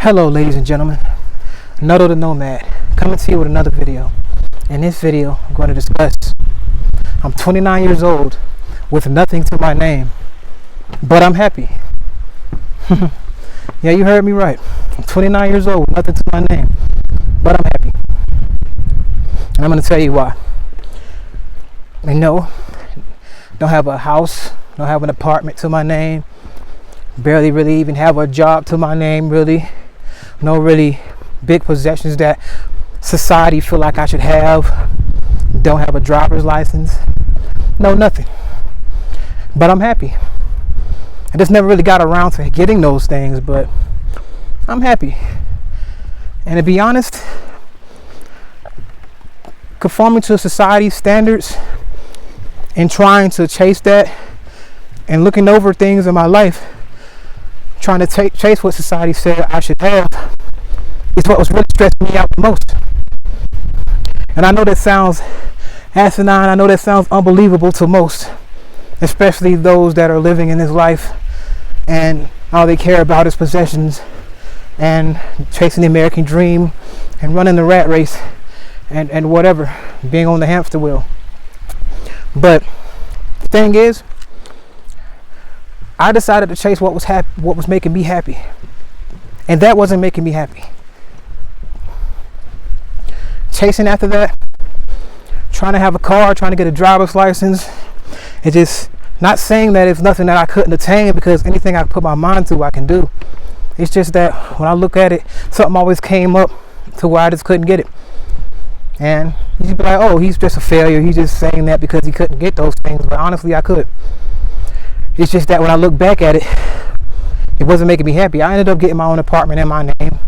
Hello ladies and gentlemen, Nuddle the Nomad, coming to you with another video. In this video, I'm going to discuss, I'm 29 years old with nothing to my name, but I'm happy. Yeah, you heard me right. I'm 29 years old with nothing to my name, but I'm happy. And I'm going to tell you why. No, don't have a house, don't have an apartment to my name, barely really even have a job to my name, really. No really big possessions that society feel like I should have. Don't have a driver's license. No, nothing. But I'm happy. I just never really got around to getting those things, but I'm happy. And to be honest, conforming to society's standards and trying to chase that and looking over things in my life, trying to chase what society said I should have, is what was really stressing me out the most. And I know that sounds asinine, I know that sounds unbelievable to most, especially those that are living in this life and all they care about is possessions and chasing the American dream and running the rat race and whatever, being on the hamster wheel. But the thing is, I decided to chase what was making me happy, and that wasn't making me happy. Chasing after that, trying to have a car, trying to get a driver's license, it's just not saying that it's nothing that I couldn't attain, because anything I put my mind to, I can do. It's just that when I look at it, something always came up to where I just couldn't get it. And you just be like, oh, he's just a failure. He's just saying that because he couldn't get those things. But honestly, I could. It's just that when I look back at it, it wasn't making me happy. I ended up getting my own apartment in my name,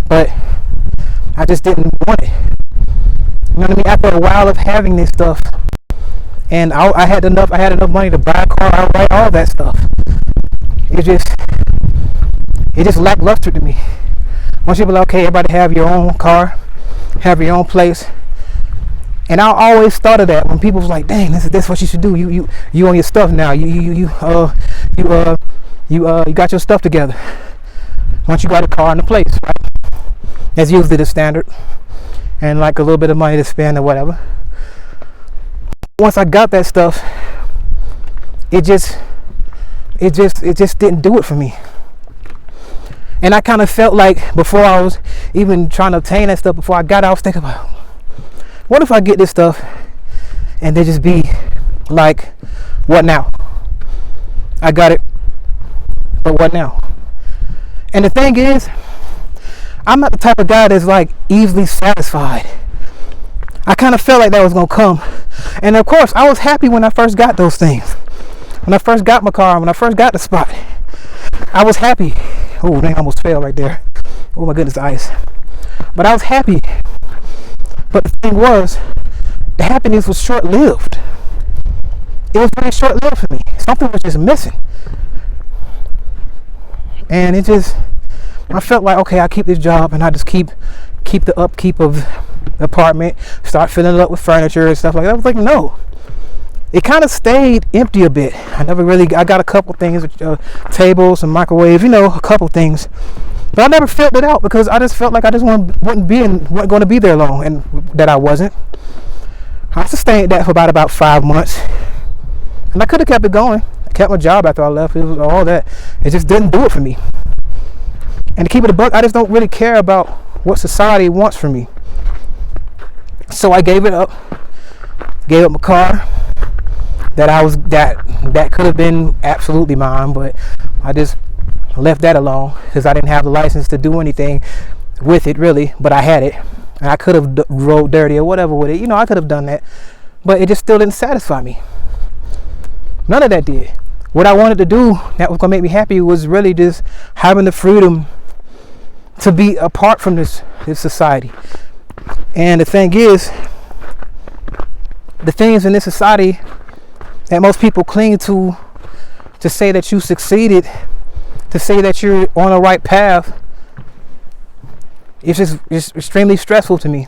but I just didn't want it. You know what I mean? After a while of having this stuff, and I had enough money to buy a car outright, all that stuff. It just lackluster to me. Once you be like, okay, everybody have your own car, have your own place. And I always thought of that when people was like, dang, this what you should do. You own your stuff now. You got your stuff together. Once you got a car and a place, right? That's usually the standard. And like a little bit of money to spend or whatever. Once I got that stuff, it just didn't do it for me. And I kind of felt like before I was even trying to obtain that stuff, before I got it, I was thinking about, what if I get this stuff and they just be like, what now? I got it, but what now? And the thing is, I'm not the type of guy that's like easily satisfied. I kind of felt like that was going to come. And of course, I was happy when I first got those things. When I first got my car, when I first got the spot, I was happy. Oh, dang, I almost fell right there. Oh my goodness, the ice. But I was happy. But the thing was, the happiness was short-lived. It was very short-lived for me. Something was just missing. And I felt like, okay, I keep this job and I just keep the upkeep of the apartment, start filling it up with furniture and stuff like that. I was like, no. It kind of stayed empty a bit. I got a couple things, tables and microwaves, a couple things. But I never filled it out because I just felt like I just wasn't going to be there long, and that I wasn't. I sustained that for about 5 months. And I could have kept it going. I kept my job after I left. It was all that. It just didn't do it for me. And to keep it a buck, I just don't really care about what society wants from me. So I gave it up. Gave up my car. That could have been absolutely mine, but I just left that alone because I didn't have the license to do anything with it really, but I had it, and I could have rode dirty or whatever with it. I could have done that, but it just still didn't satisfy me. None of that did. What I wanted to do that was gonna make me happy was really just having the freedom to be apart from this society. And the thing is, the things in this society that most people cling to say that you succeeded, to say that you're on the right path, it's extremely stressful to me.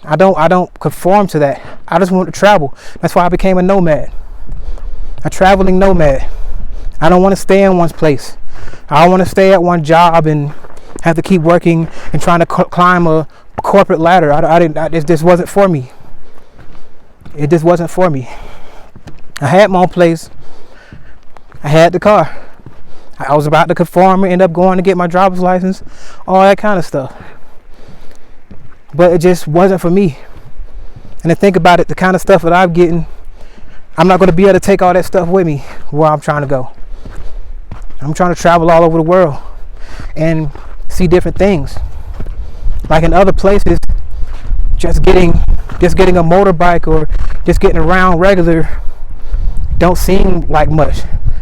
I don't conform to that. I just want to travel. That's why I became a nomad, a traveling nomad. I don't want to stay in one place. I don't want to stay at one job and have to keep working and trying to climb a corporate ladder. This wasn't for me. It just wasn't for me. I had my own place. I had the car. I was about to conform and end up going to get my driver's license, all that kind of stuff. But it just wasn't for me. And to think about it, the kind of stuff that I'm getting, I'm not going to be able to take all that stuff with me where I'm trying to go. I'm trying to travel all over the world and see different things. Like in other places, just getting a motorbike or just getting around regular don't seem like much.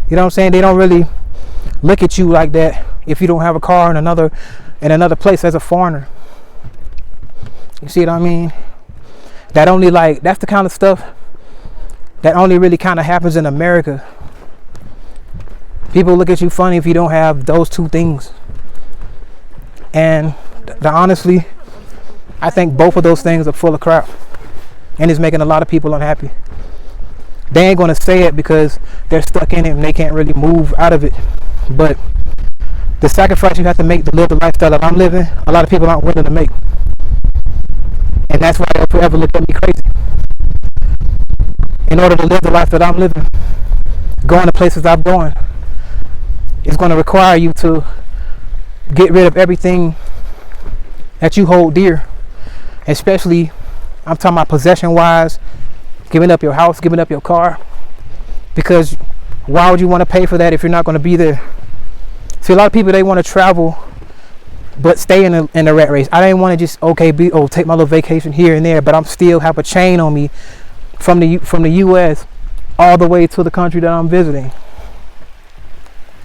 You know what I'm saying? They don't really look at you like that if you don't have a car in another place as a foreigner. You see what I mean? That's the kind of stuff that only really kind of happens in America. People look at you funny if you don't have those two things. And honestly, I think both of those things are full of crap. And it's making a lot of people unhappy. They ain't going to say it because they're stuck in it and they can't really move out of it. But the sacrifice you have to make to live the lifestyle that I'm living, a lot of people aren't willing to make. And that's why they'll forever look at me crazy. In order to live the life that I'm living, going to places I'm going, it's going to require you to get rid of everything that you hold dear. Especially, I'm talking about possession-wise, giving up your house, giving up your car. Because why would you want to pay for that if you're not going to be there? See, a lot of people, they want to travel but stay in the rat race. I didn't want to just take my little vacation here and there, but I'm still have a chain on me from the U.S. all the way to the country that I'm visiting.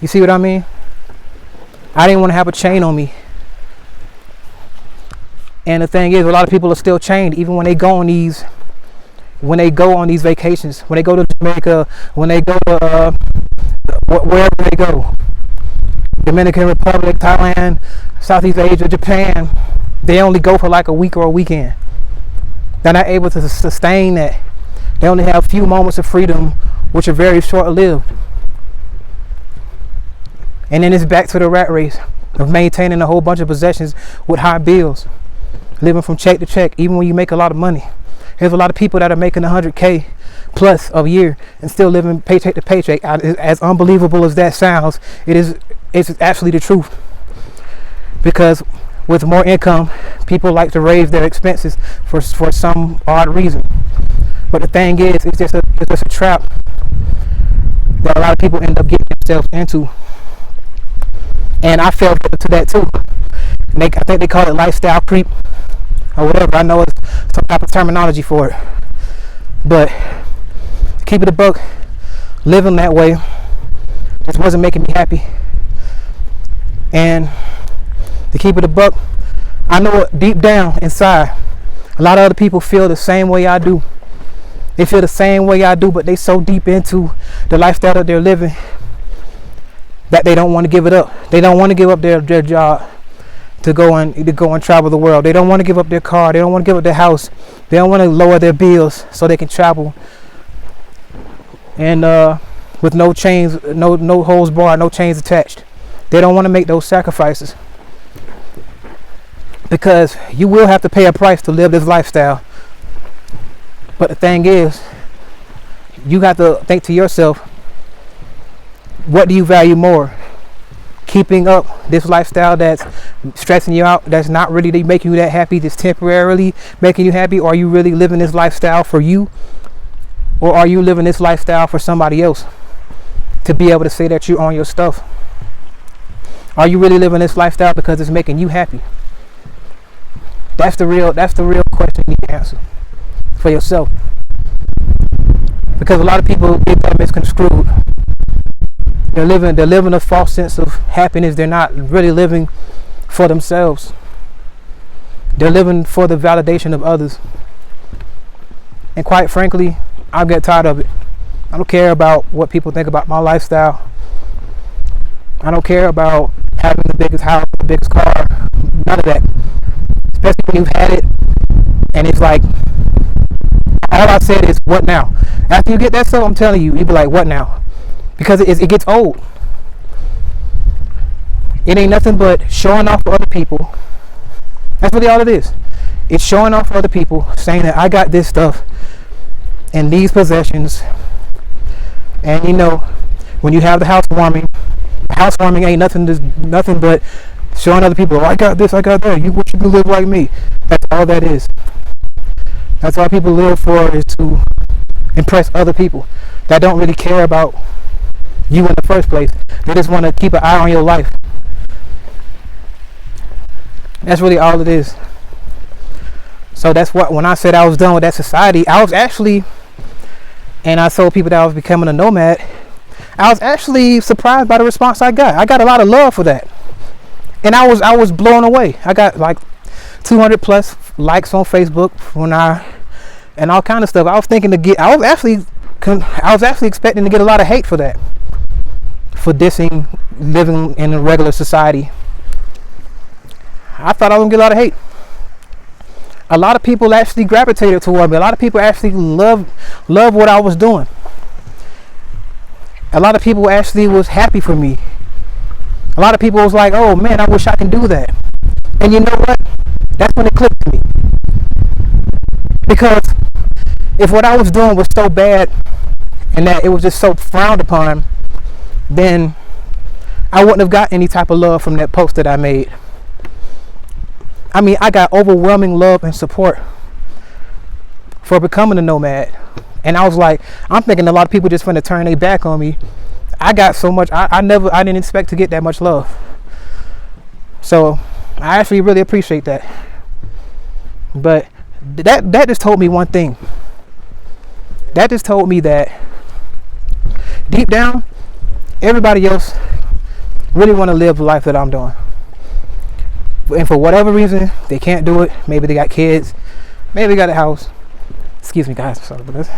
You see what I mean? I didn't want to have a chain on me. And the thing is, a lot of people are still chained even when they go on these vacations, when they go to Jamaica, when they go to wherever they go, Dominican Republic, Thailand, Southeast Asia, Japan, they only go for like a week or a weekend. They're not able to sustain that. They only have a few moments of freedom, which are very short-lived. And then it's back to the rat race of maintaining a whole bunch of possessions with high bills, living from check to check, even when you make a lot of money. There's a lot of people that are making 100K plus a year and still living paycheck to paycheck. As unbelievable as that sounds, it's actually the truth. Because with more income, people like to raise their expenses for some odd reason. But the thing is, it's just a trap that a lot of people end up getting themselves into. And I fell into that too. I think they call it lifestyle creep or whatever. I know it's some type of terminology for it. But to keep it a buck, living that way just wasn't making me happy. And to keep it a buck, I know deep down inside, a lot of other people feel the same way I do. They feel the same way I do, but they so deep into the lifestyle that they're living that they don't want to give it up. They don't want to give up their job to go and travel the world. They don't want to give up their car. They don't want to give up their house. They don't want to lower their bills so they can travel. And with no chains, no hose barred, no chains attached. They don't want to make those sacrifices. Because you will have to pay a price to live this lifestyle. But the thing is, you have to think to yourself, what do you value more? Keeping up this lifestyle that's stressing you out, that's not really making you that happy, just temporarily making you happy, or are you really living this lifestyle for you? Or are you living this lifestyle for somebody else to be able to say that you're on your stuff? Are you really living this lifestyle because it's making you happy? That's the real question you need to answer for yourself. Because a lot of people get that misconstrued. They're living a false sense of happiness. They're not really living for themselves. They're living for the validation of others. And quite frankly, I get tired of it. I don't care about what people think about my lifestyle. I don't care about having the biggest house, the biggest car, none of that. Especially when you've had it and it's like, all I said is, what now? After you get that stuff, I'm telling you, you'll be like, what now? Because it gets old. It ain't nothing but showing off for other people. That's really all it is. It's showing off for other people, saying that I got this stuff and these possessions. And you know, when you have the housewarming ain't nothing but showing other people, oh, I got this, I got that. You wish you could live like me. That's all that is. That's all people live for, is to impress other people that don't really care about you in the first place. They just want to keep an eye on your life. That's really all it is. So that's what, when I said I was done with that society, I was actually, and I told people that I was becoming a nomad, I was actually surprised by the response I got. I got a lot of love for that. And I was blown away. I got like 200 plus likes on Facebook and all kind of stuff. I was actually expecting to get a lot of hate for that, for dissing living in a regular society. I thought I was gonna get a lot of hate. A lot of people actually gravitated toward me. A lot of people actually love what I was doing. A lot of people actually was happy for me. A lot of people was like, oh man, I wish I can do that. And you know what? That's when it clicked to me. Because if what I was doing was so bad and that it was just so frowned upon, then I wouldn't have got any type of love from that post that I made. I mean, I got overwhelming love and support for becoming a nomad. And I was like, I'm thinking a lot of people just finna turn their back on me. I got so much, I didn't expect to get that much love. So I actually really appreciate that. But that just told me one thing. That just told me that deep down, everybody else really want to live the life that I'm doing. And for whatever reason, they can't do it. Maybe they got kids. Maybe they got a house. Excuse me, guys. Sorry about this.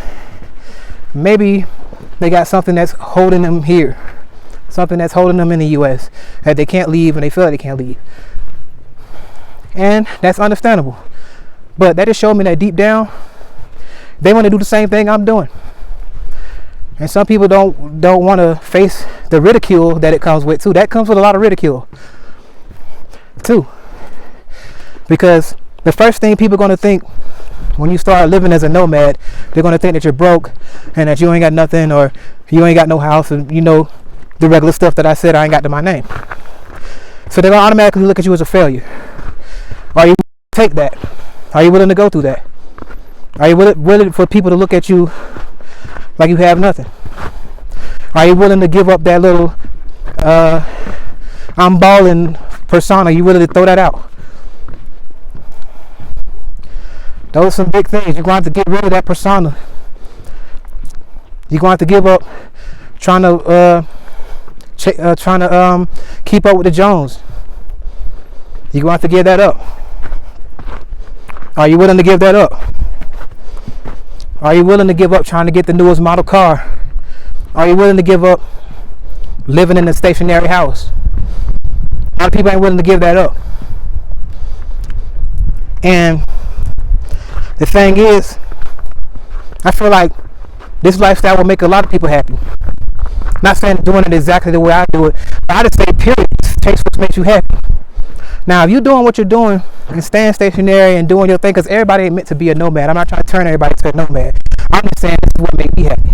Maybe they got something that's holding them here. Something that's holding them in the U.S. that they can't leave, and they feel like they can't leave. And that's understandable. But that just showed me that deep down, they want to do the same thing I'm doing. And some people don't want to face the ridicule that it comes with too. That comes with a lot of ridicule too. Because the first thing people are going to think when you start living as a nomad, they're going to think that you're broke and that you ain't got nothing, or you ain't got no house, and you know, the regular stuff that I said I ain't got to my name. So they're going to automatically look at you as a failure. Are you willing to take that? Are you willing to go through that? Are you willing for people to look at you like you have nothing? Are you willing to give up that little I'm balling persona? Are you willing to throw that out? Those are some big things. You're going to have to get rid of that persona. You're going to have to give up trying to keep up with the Jones. You're going to have to give that up. Are you willing to give that up? Are you willing to give up trying to get the newest model car? Are you willing to give up living in a stationary house? A lot of people ain't willing to give that up. And the thing is, I feel like this lifestyle will make a lot of people happy. Not saying doing it exactly the way I do it, but I just say period. Chase what makes you happy. Now, if you're doing what you're doing and staying stationary and doing your thing, because everybody ain't meant to be a nomad. I'm not trying to turn everybody to a nomad. I'm just saying this is what makes me happy.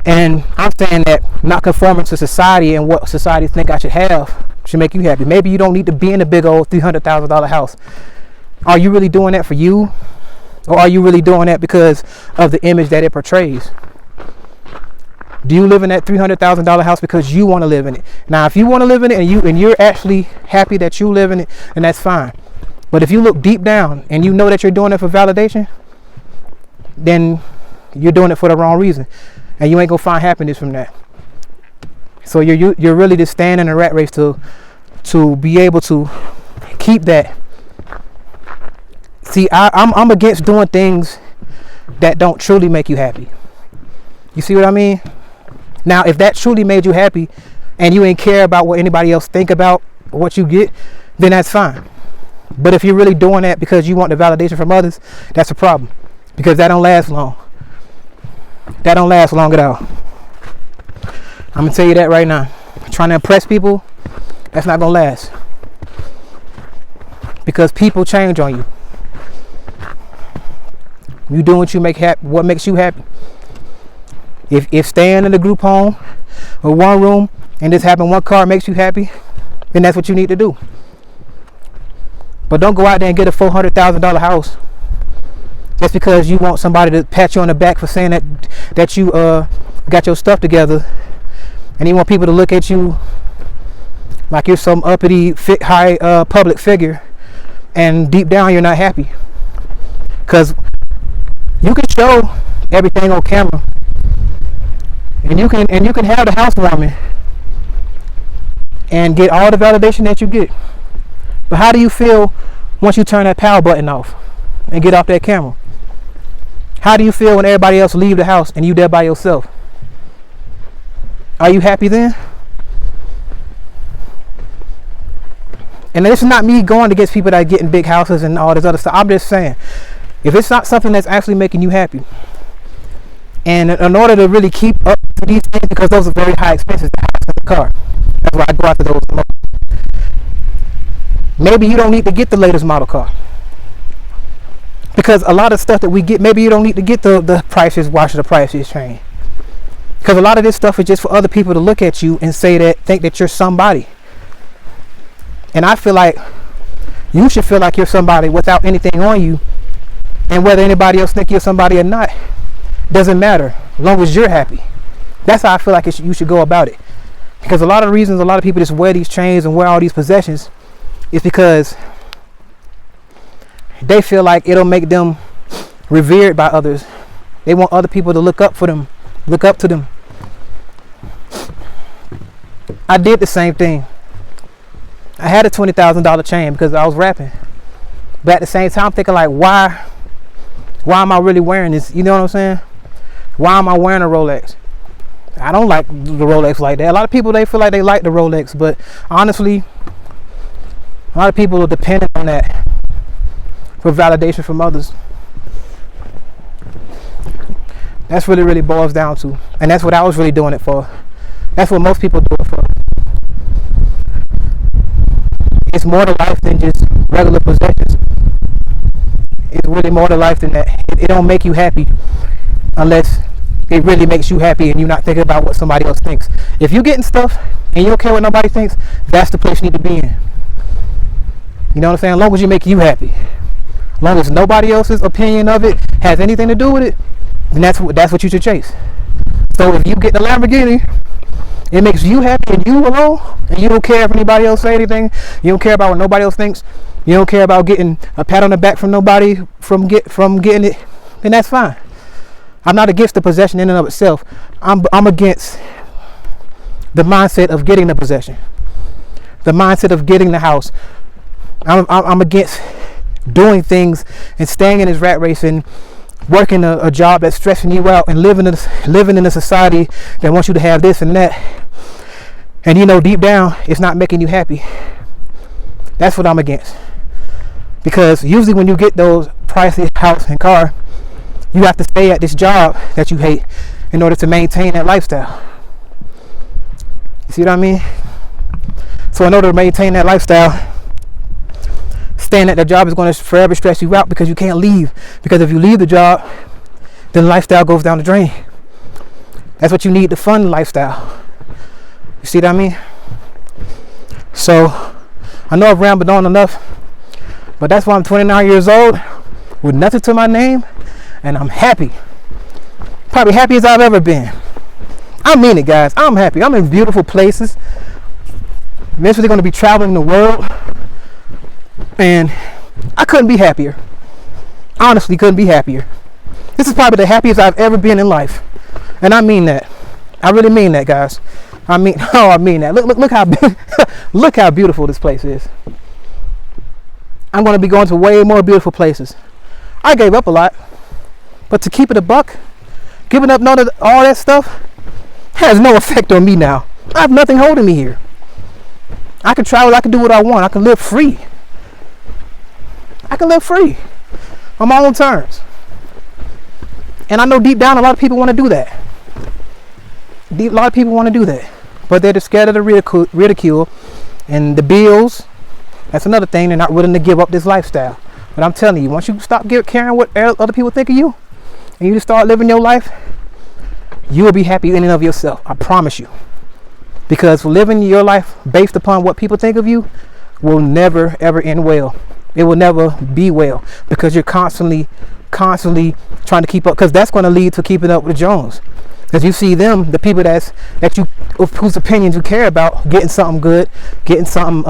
And I'm saying that not conforming to society and what society think I should have should make you happy. Maybe you don't need to be in a big old $300,000 house. Are you really doing that for you? Or are you really doing that because of the image that it portrays? Do you live in that $300,000 house because you want to live in it? Now, if you want to live in it and you're actually happy that you live in it, then that's fine. But if you look deep down and you know that you're doing it for validation, then you're doing it for the wrong reason, and you ain't gonna find happiness from that. So you're really just staying in a rat race to be able to keep that. See, I'm against doing things that don't truly make you happy. You see what I mean? Now, if that truly made you happy and you ain't care about what anybody else think about what you get, then that's fine. But if you're really doing that because you want the validation from others, that's a problem, because that don't last long. That don't last long at all. I'm gonna tell you that right now. Trying to impress people That's not gonna last, because people change on you. You doing what you what makes you happy. If staying in a group home or one room and just having one car makes you happy, then that's what you need to do. But don't go out there and get a $400,000 house just because you want somebody to pat you on the back for saying that you got your stuff together, and you want people to look at you like you're some uppity, high public figure, and deep down you're not happy. Because you can show everything on camera, and you can have the housewarming and get all the validation that you get. But how do you feel once you turn that power button off and get off that camera? How do you feel when everybody else leave the house and you there by yourself? Are you happy then? And this is not me going against people that are getting big houses and all this other stuff. I'm just saying, if it's not something that's actually making you happy, and in order to really keep up to these things, because those are very high expenses, the house and the car, that's why I go after those most. Maybe you don't need to get the latest model car, because a lot of stuff that we get, maybe you don't need to get the prices washer, the prices chain, because a lot of this stuff is just for other people to look at you and think that you're somebody. And I feel like you should feel like you're somebody without anything on you, and whether anybody else think you're somebody or not doesn't matter, as long as you're happy. That's how I feel like you should go about it. Because a lot of reasons a lot of people just wear these chains and wear all these possessions is because they feel like it'll make them revered by others. They want other people to look up to them. I did the same thing. I had a $20,000 chain because I was rapping, but at the same time I'm thinking like, why am I really wearing this? You know what I'm saying? Why am I wearing a Rolex? I don't like the Rolex like that. A lot of people, they feel like they like the Rolex, but honestly, a lot of people are dependent on that for validation from others. That's really boils down to, and that's what I was really doing it for. That's what most people do it for. It's more to life than just regular possessions. It's really more to life than that. It don't make you happy unless it really makes you happy and you're not thinking about what somebody else thinks. If you're getting stuff and you don't care what nobody thinks, that's the place you need to be in. You know what I'm saying? As long as you make you happy, as long as nobody else's opinion of it has anything to do with it, then that's what you should chase. So if you get the Lamborghini, it makes you happy and you alone, and you don't care if anybody else say anything, you don't care about what nobody else thinks, you don't care about getting a pat on the back from nobody from getting it, then that's fine. I'm not against the possession in and of itself. I'm against the mindset of getting the possession, the mindset of getting the house. I'm against doing things and staying in this rat race and working a job that's stressing you out and living in a society that wants you to have this and that, and you know deep down it's not making you happy. That's what I'm against. Because usually when you get those pricey house and car, you have to stay at this job that you hate in order to maintain that lifestyle. You see what I mean? So in order to maintain that lifestyle, staying at that job is going to forever stress you out because you can't leave. Because if you leave the job, then lifestyle goes down the drain. That's what you need to fund lifestyle. You see what I mean? So I know I've rambled on enough, but that's why I'm 29 years old with nothing to my name, and I'm happy. Probably happy as I've ever been. I mean it, guys. I'm happy. I'm in beautiful places. Eventually going to be traveling the world, and I couldn't be happier. Honestly, couldn't be happier. This is probably the happiest I've ever been in life, and I mean that. I really mean that, guys. I mean that. Look how look how beautiful this place is. I'm going to be going to way more beautiful places. I gave up a lot, but to keep it a buck, giving up all that stuff has no effect on me now. I have nothing holding me here. I can travel. I can do what I want. I can live free. I can live free on my own terms. And I know deep down a lot of people want to do that. A lot of people want to do that, but they're just scared of the ridicule And the bills, that's another thing. They're not willing to give up this lifestyle. But I'm telling you, once you stop caring what other people think of you, and you just start living your life, you will be happy in and of yourself. I promise you. Because living your life based upon what people think of you will never ever end well. It will never be well, because you're constantly trying to keep up, because that's going to lead to keeping up with the Jones. Because you see them, the people whose opinions you care about, getting something good, getting something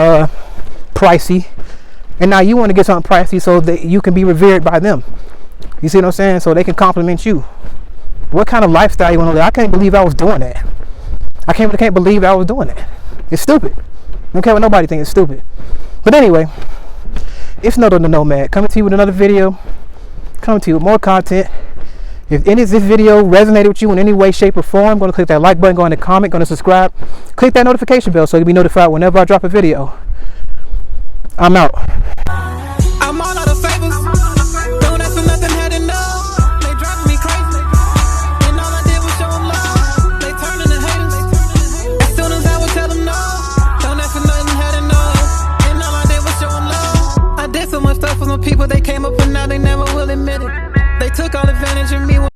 pricey, and now you want to get something pricey so that you can be revered by them. You see what I'm saying? So they can compliment you. What kind of lifestyle you want to live? I can't believe I was doing that. I can't believe I was doing that. It's stupid. I don't care what nobody thinks. It's stupid. But anyway, it's Noto the Nomad coming to you with another video, coming to you with more content. If any of this video resonated with you in any way, shape, or form, go to click that like button, go in the comment, go to subscribe, click that notification bell so you'll be notified whenever I drop a video. I'm out. I'm all out of favors. Don't ask for nothing, had enough. They driving me crazy. And all I did was show them love. They turning to haters. As soon as I would tell them no, don't ask for nothing, had enough. And all I did was show them love. I did so much stuff for some people, they came up and now they never will admit it. They took all advantage of me.